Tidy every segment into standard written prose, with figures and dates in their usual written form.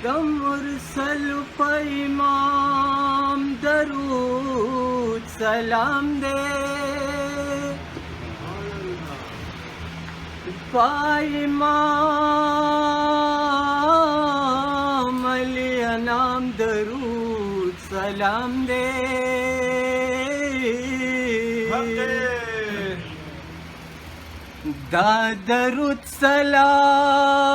د مرسل په امام درود سلام دے په امام علی انام درود سلام دے دا درود سلام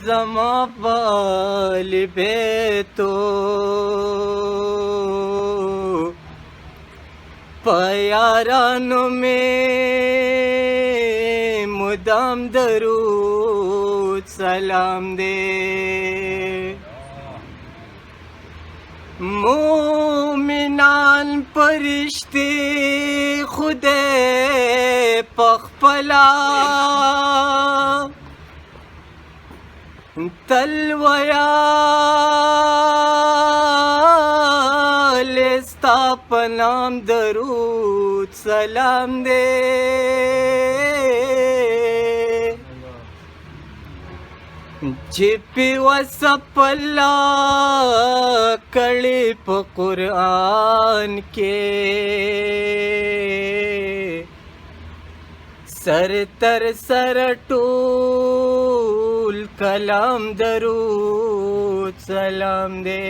زما پالی بیتو پیارانو میں مدام درود سلام دے مومنان پرشتے خدے پخپلا تلویال استا پنام درود سلام دے جپی وصف اللہ کڑی پا قرآن کے سر تر سر ټول کلام درود سلام دے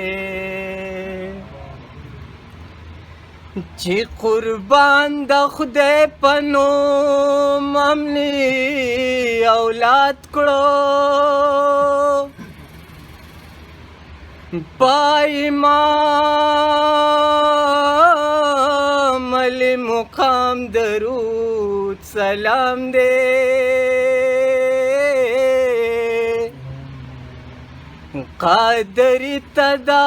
چې قربان د خدای په نوم امني اولاد کړو په امام علی مقام درود سلام دے قادری تدا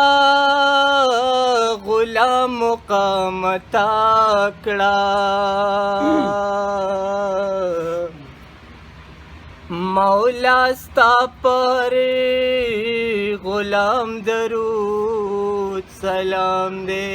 غلام مقام تاکڑا مولا ستا پر غلام درود سلام دے